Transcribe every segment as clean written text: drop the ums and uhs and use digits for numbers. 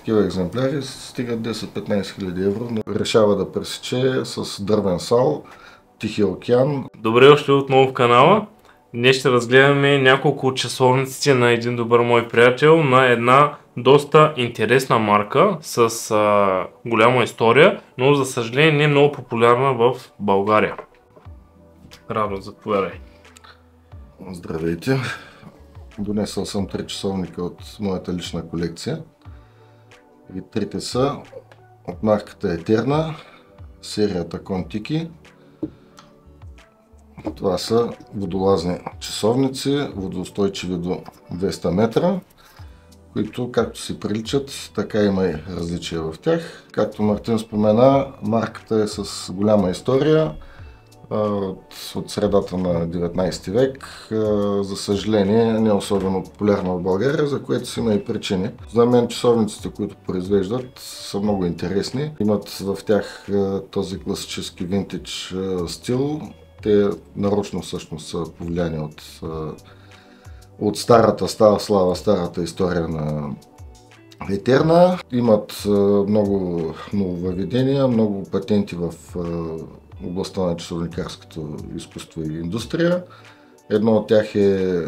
такива екземпляри стигат 10-15 хиляди евро. Решава да пресече с дървен сал Тихия океан. Добре дошли отново в канала. Днес ще разгледаме няколко от часовниците на един добър мой приятел на една доста интересна марка с голяма история, но за съжаление не е много популярна в България. Радо, заповядай. Здравейте! Донесъл съм 3 часовника от моята лична колекция. И трите са от марката Етерна, серията Контики. Това са водолазни часовници, водоустойчиви до 200 метра, които както си приличат, така има и различия в тях. Както Мартин спомена, марката е с голяма история от средата на 19 век. За съжаление не е особено популярна в България, за което си има и причини. За мен часовниците, които произвеждат, са много интересни. Имат в тях този класически винтидж стил. Те нарочно всъщност са повлияни от старата слава, старата история на Етерна. Имат много нововъведения, много патенти в областта на часовникарското изкуство и индустрия. Едно от тях е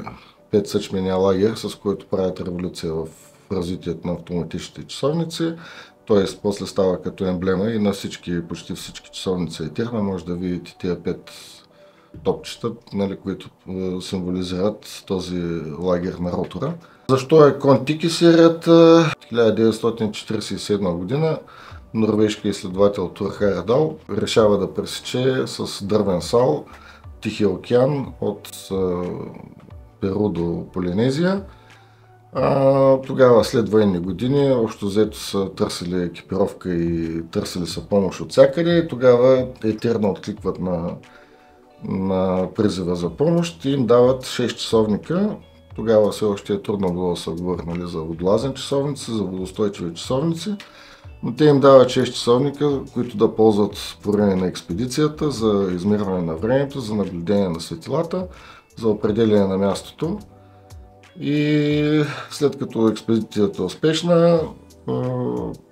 5-съчмения лагер, с който правят революция в развитието на автоматичните часовници. Т.е. после става като емблема и на почти всички часовници Етерна може да видите тия 5 топчета, които символизират този лагер на ротора. Защо е Контики серията? 1947 година норвежки изследовател Тур Хейердал решава да пресече с дървен сал Тихия океан от Перу до Полинезия. Тогава след военни години общо взето са търсили екипировка и търсили са помощ от всякъде. Тогава Етерна откликват на призива за помощ и им дават 6 часовника. Тогава все още е трудно било да се говори за водолазни часовници, за водостойчиви часовници. Но те им дават 6 часовника, които да ползват по време на експедицията за измерване на времето, за наблюдение на светилата, за определение на мястото. И след като експедицията е успешна,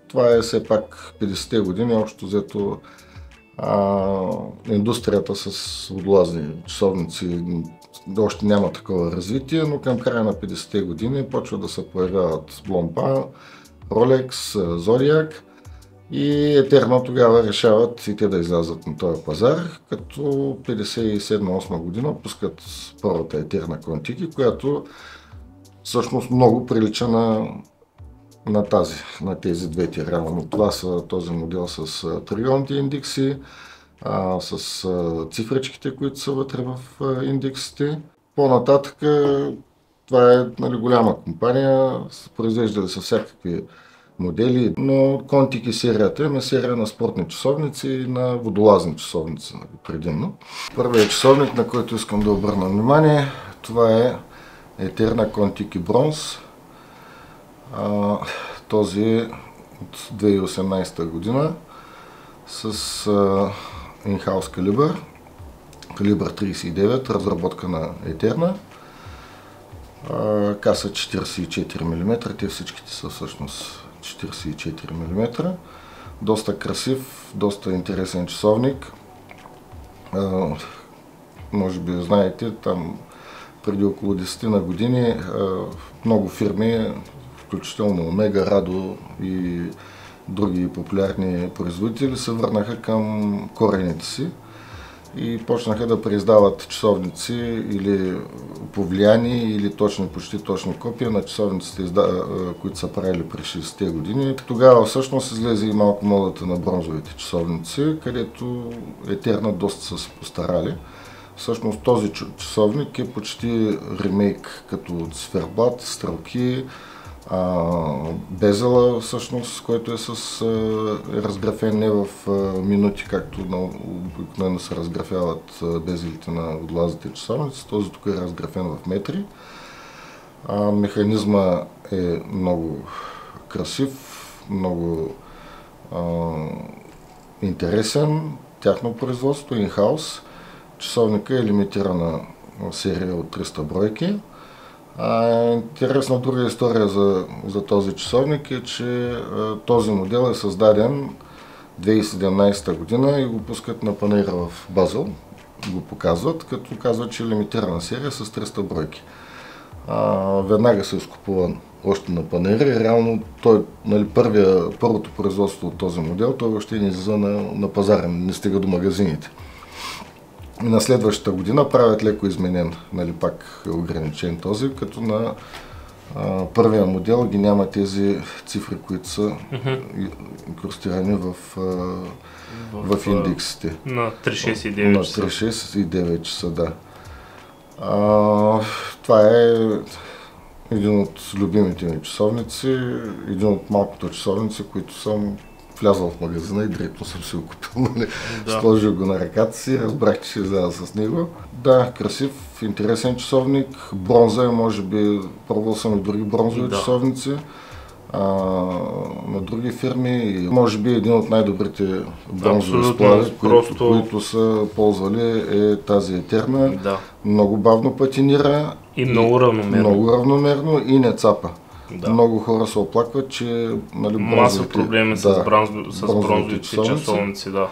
това е все пак 50-те години, общо взето индустрията с водолазни часовници още няма такова развитие, но към края на 50-те години почва да се появяват Blancpain, Rolex, Zodiac и Етерна тогава решават и те да излязат на този пазар, като 57-8 година пускат първата Етерна Контики, която всъщност много прилича на тези двете реално. Това са този модел с трилионните индекси, с цифричките, които са вътре в индексите. По-нататък това е голяма компания, произвеждали са всякакви модели, но Контики серията е серия на спортни часовници и на водолазни часовници предимно. Първият часовник, на който искам да обърна внимание, това е Етерна Контики Бронз. Този е от 2018 година с in-house калибър 39, разработка на Етерна. Каса 44 мм, те всичките са всъщност 44 мм. Доста красив, доста интересен часовник. Може би знаете, там преди около 10 на години много фирми, включително Омега, Радо и други популярни производители, се върнаха към корените си и почнаха да преиздават часовници или повлияни, или почти точни копия на часовниците, които са правили през 60-те години. Тогава всъщност излезе и малко модата на бронзовите часовници, където Етерна доста са се постарали. Всъщност този часовник е почти ремейк, като циферблат, стрелки, безела всъщност, който е разграфен не в минути, както обикновено се разграфяват безелите на водолазните часовници. Този тук е разграфен в метри. Механизма е много красив, много интересен, тяхно производство, in-house. Часовника е лимитирана серия от 300 бройки. Интересна друга история за този часовник е, че този модел е създаден 2017 година и го пускат на панаира в Базел, го показват, като казват, че е лимитирана серия с 300 бройки. Веднага се изкупува още на панаира и реално нали, първото производство от този модел, той въобще не излиза на пазара, не стига до магазините. И на следващата година правят леко изменен, нали, пак е ограничен този, като на първия модел ги няма тези цифри, които са инкрустирани в индексите. На 369 часа. На 369 часа, да. Това е един от любимите ми часовници, един от малкото часовници, които съм влязъл в магазина и директно съм си го купил. Да. Сложил го на ръката си, разбрах, че ще изляза с него. Да, красив, интересен часовник, бронза е, може би, пробвал съм и други бронзови часовници на други фирми и може би един от най-добрите бронзови сплави, които са ползвали е тази Етерна. Да. Много бавно патинира и много равномерно и не цапа. Да. Много хора се оплакват, че нали, маса проблеми с бронзовите часовници, да.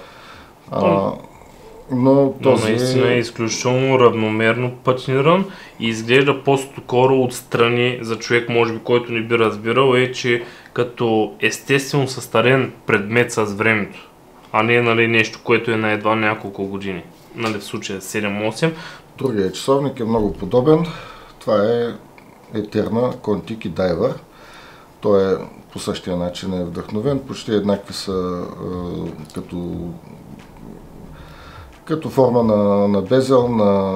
Но наистина е изключително равномерно патиниран и изглежда по-скоро отстрани за човек, може би, който не би разбирал, е, че като естествено състарен предмет с времето, а не нали, нещо, което е на едва няколко години. Нали, в случая 7-8. Другият часовник е много подобен. Това е Етерна Контики Дайвър. Той е по същия начин е вдъхновен. Почти еднакви са като форма на безел, на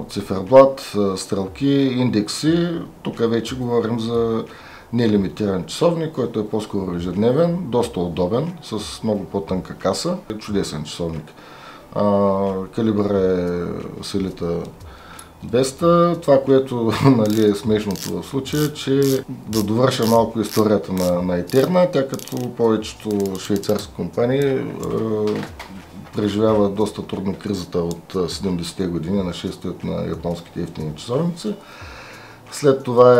циферблат, стрелки, индекси. Тук вече говорим за нелимитиран часовник, който е по-скоро ежедневен, доста удобен, с много по-тънка каса. Чудесен часовник. Калибър е Селита 200. Това, което нали, е смешното в случая, че да довърша малко историята на Етерна, тя като повечето швейцарски компании преживява доста трудно кризата от 70-те години на шествието на японските ефтини часовници. След това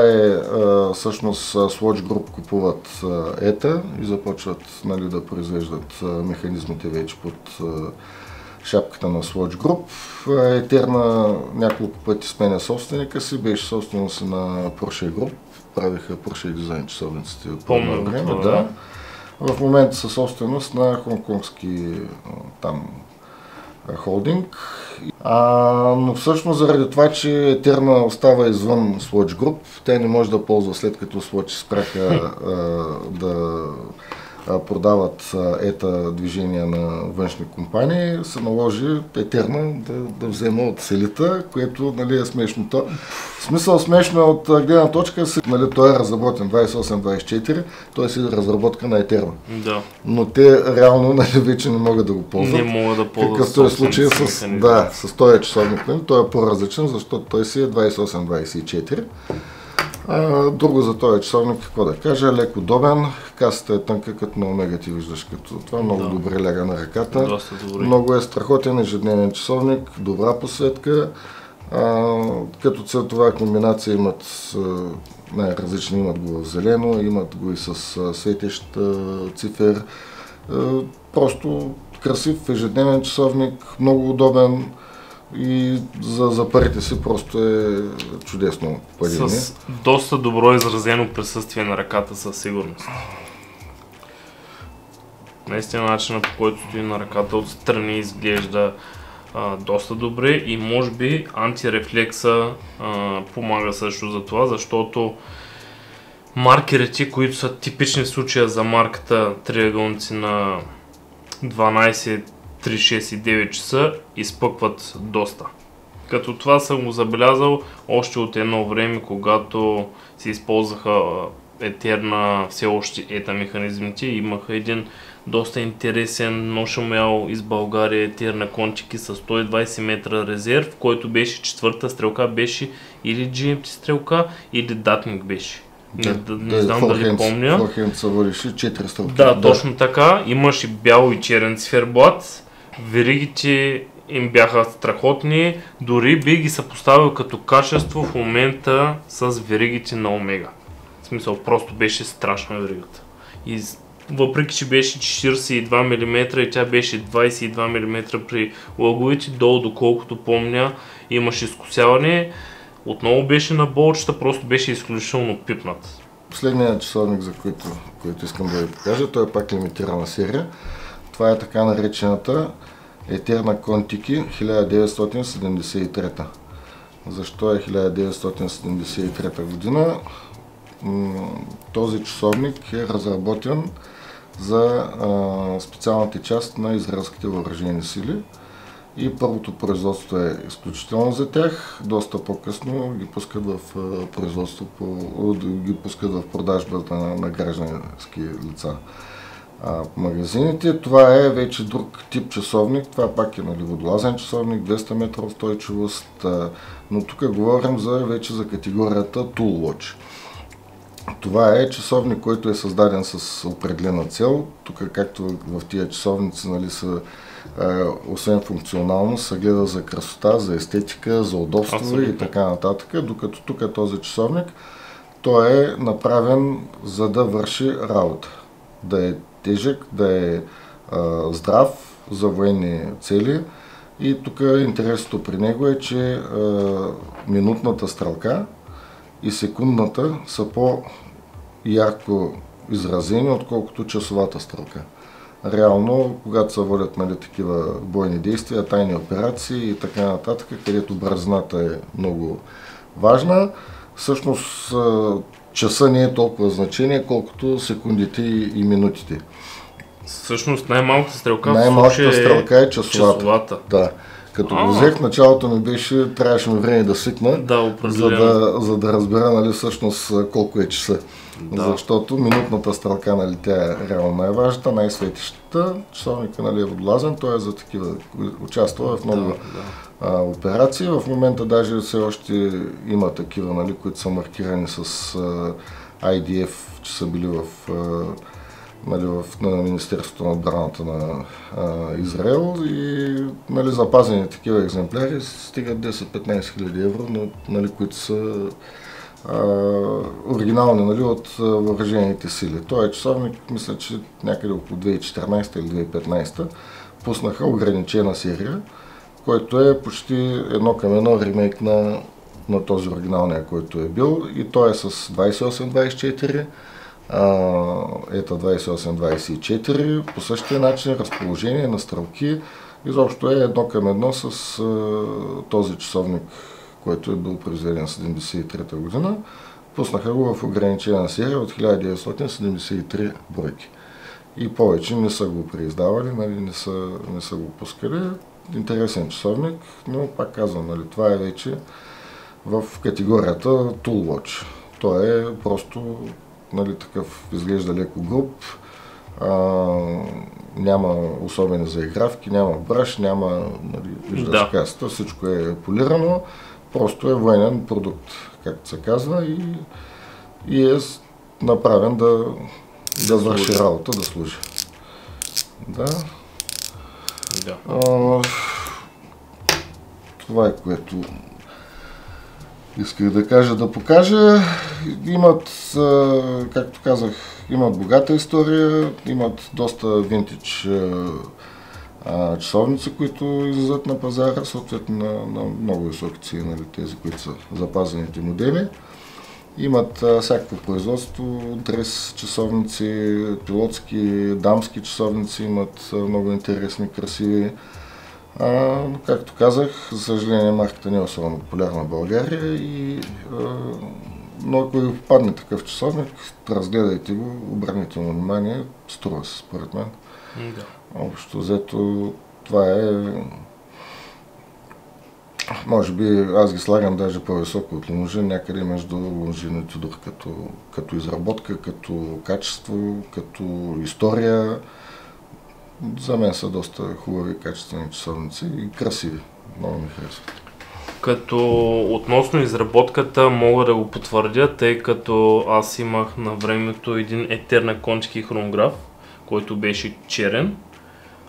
всъщност Swatch Group купуват ЕТА и започват нали, да произвеждат механизмите вече под шапката на Swatch Group. Етерна няколко пъти сменя собственика си, беше собственост на Porsche Group, правиха Porsche дизайн часовниците по време. Да. В момента са собственост на хонконгски холдинг. Но всъщност заради това, че Етерна остава извън Swatch Group, те не може да ползва след като Swatch спряха да продават ета движения на външни компании, се наложи Етерна да взема от Селита, което нали, е смешното. В смисъл смешно е от гледна точка, нали, той е разработен 28-24, т.е. си разработка на Етерна. Да. Но те реално нали, вече не могат да го ползват. Не могат да ползват. Какъвто е случай с този часовник, той е по-различен, защото той си е 28-24. Друго за този часовник, какво да кажа, леко удобен, касата е тънка като на Омега, ти виждаш като това, много добре ляга на ръката, много е страхотен ежедневен часовник, добра посветка, като цветова комбинация имат най-различни, имат го в зелено, имат го и с светещ цифер, просто красив ежедневен часовник, много удобен. И за парите си просто е чудесно падение. С доста добро изразено присъствие на ръката със сигурност. Наистина начинът, по който стои на ръката отстрани изглежда доста добре и може би антирефлекса помага също за това, защото маркерите, които са типични в случая за марката триъгълници на 12, 3, 6 и 9 часа изпъкват доста. Като това съм го забелязал още от едно време, когато се използваха Етерна, все още ета механизмите, имаха един доста интересен ношумял из България Етерна кончики с 120 метра резерв, който беше четвърта стрелка, беше или GMT стрелка, или датник беше. Не знам дали помня. Форхенд се водеше 400. Да, точно така. Имаше бял и черен циферблат. Веригите им бяха страхотни, дори би ги съпоставил като качество в момента с веригите на Омега. В смисъл, просто беше страшна веригата. И въпреки, че беше 42 мм и тя беше 22 мм при лъговите, долу доколкото помня, имаше изкусяване, отново беше на болчета, просто беше изключително пипнат. Последният часовник, за който искам да ви покажа, той е пак лимитирана серия. Това е така наречената Етерна Контики 1973. Защо е 1973 година? Този часовник е разработен за специалната част на израелските въоръжени сили и първото производство е изключително за тях. Доста по-късно ги пускат в производство, ги пускат в продажбата на граждански лица по магазините. Това е вече друг тип часовник. Това пак е водолазен часовник, 200 метра устойчивост, но тук говорим вече за категорията Tool Watch. Това е часовник, който е създаден с определена цел. Тук, както в тия часовници, са, освен функционалност, се гледа за красота, за естетика, за удобство. Абсолютно. И така нататък. Докато тук този часовник, той е направен за да върши работа. Да е тежък, да е здрав за военни цели. И тук интересното при него е, че минутната стрелка и секундната са по-ярко изразени, отколкото часовата стрелка. Реално, когато се водят такива бойни действия, тайни операции и така нататък, където бързината е много важна, всъщност часа не е толкова значение, колкото секундите и минутите. Всъщност най-малката стрелка е часовата. Да. Като го взех, началото ми беше, трябваше ми време да свикна, за да разбера всъщност колко е часа. Да. Защото минутната стрелка, тя е реално най-важната, най-светещата. Часовника е водолазен, той е за такива, участва в много операции. В момента даже все още има такива, които са маркирани с IDF, че са били в Министерството на отбраната на Израел и запазени такива екземпляри стигат 10-15 хиляди евро, които са оригинални от въоръжените сили. Той е часовник, мисля, че някъде около 2014 или 2015 пуснаха ограничена серия, който е почти едно към едно ремейк на този оригиналния, който е бил, и той е с 28-24, ета 28-24, по същия начин разположение на стрелки, изобщо е едно към едно с този часовник, който е бил произведен в 1973 година. Пуснаха го в ограничена серия от 1973 бройки. И повече не са го преиздавали, не са го пускали. Интересен часовник, но пак казвам, това е вече в категорията Tool Watch. Той е просто такъв, изглежда леко груб, няма особени заигравки, няма браш, няма виждаш касата, всичко е полирано, просто е военен продукт, както се казва, и е направен да върши работа, да служи. Това е, което исках да кажа, да покажа. Имат, както казах, имат богата история, имат доста винтидж часовници, които излизат на пазара, съответно на много високи цени, тези, които са запазените модели. Имат всякакво производство, дрес часовници, пилотски, дамски часовници, имат много интересни, красиви. Както казах, за съжаление марката не е особено популярна в България, но ако ви попадне такъв часовник, разгледайте го, обърнете му внимание, струва се според мен. Общо взето това е, може би аз ги слагам даже по-високо от Longines, някъде между Longines и Tudor като изработка, като качество, като история. За мен са доста хубави, качествени часовници и красиви. Много ми харесват. Като относно изработката мога да го потвърдя, тъй като аз имах на времето един Етерна Контики хронограф, който беше черен.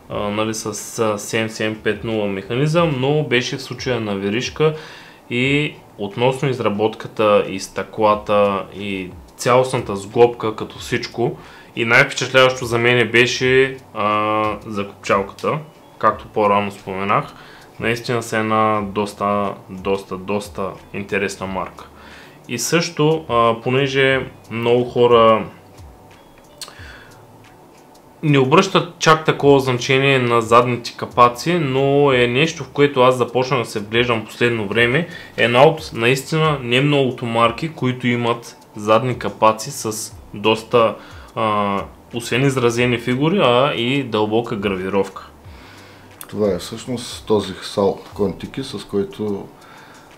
нали, с 7750 механизъм, но беше в случая на веришка и относно изработката и стъклата и цялостната сглобка като всичко и най-впечатляващо за мен беше закопчалката, както по-рано споменах. Наистина са една доста интересна марка. И също, понеже много хора не обръщат чак такова значение на задните капаци, но е нещо, в което аз започнах да се вглеждам последно време. Една от наистина не многото марки, които имат задни капаци с доста, освен изразени фигури, а и дълбока гравировка. Това е всъщност този Сал Контики, с който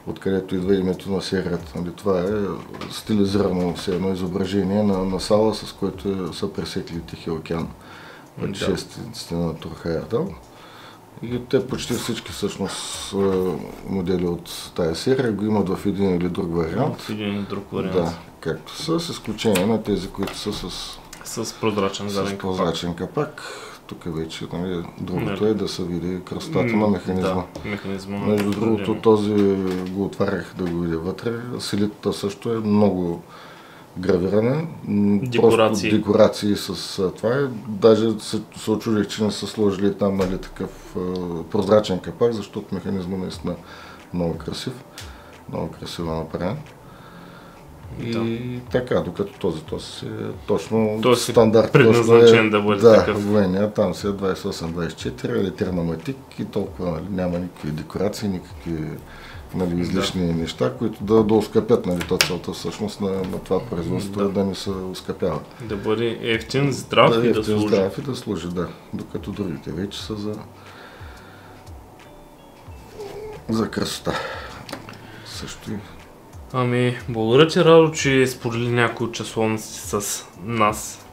откъдето идва името на серията. Нали, това е стилизирано все едно изображение на Сала, с който са пресекли Тихия океан. Пътешествениците на Тур Хайердал. И те почти всички всъщност модели от тая серия го имат в един или друг вариант. В един или друг вариант. Да, както са, с изключение на тези, които са с прозрачен заден капак. прозрачен капак. Тук вече, нали, другото е да се види красотата на механизма. Да, механизма. Между другото, този го отварях да го видя вътре. Силитата също е много гравирана. Декорации. Просто декорации с това е. Даже се очудих, че не са сложили там, нали, такъв прозрачен капак, защото механизма наистина много красив. Много красиво направен. И така, докато този е точно стандарт. Предназначен да бъде такъв. Военния, там си е 28-24, елитерноматик и толкова, нали, няма никакви декорации, никакви, нали, излишни неща, които да оскъпят, нали, целта всъщност на това производство, да не се оскъпява. Да бъде ефтин, здрав и да служи. Здрав и да служи, да. Докато другите вече са за красота. Също и Благодаря ти, Радо, че сподели някои от часовниците с нас.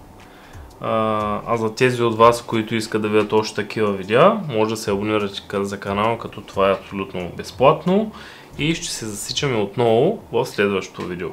А за тези от вас, които искат да видят още такива видеа, може да се абонирате за канала, като това е абсолютно безплатно и ще се засичаме отново в следващото видео.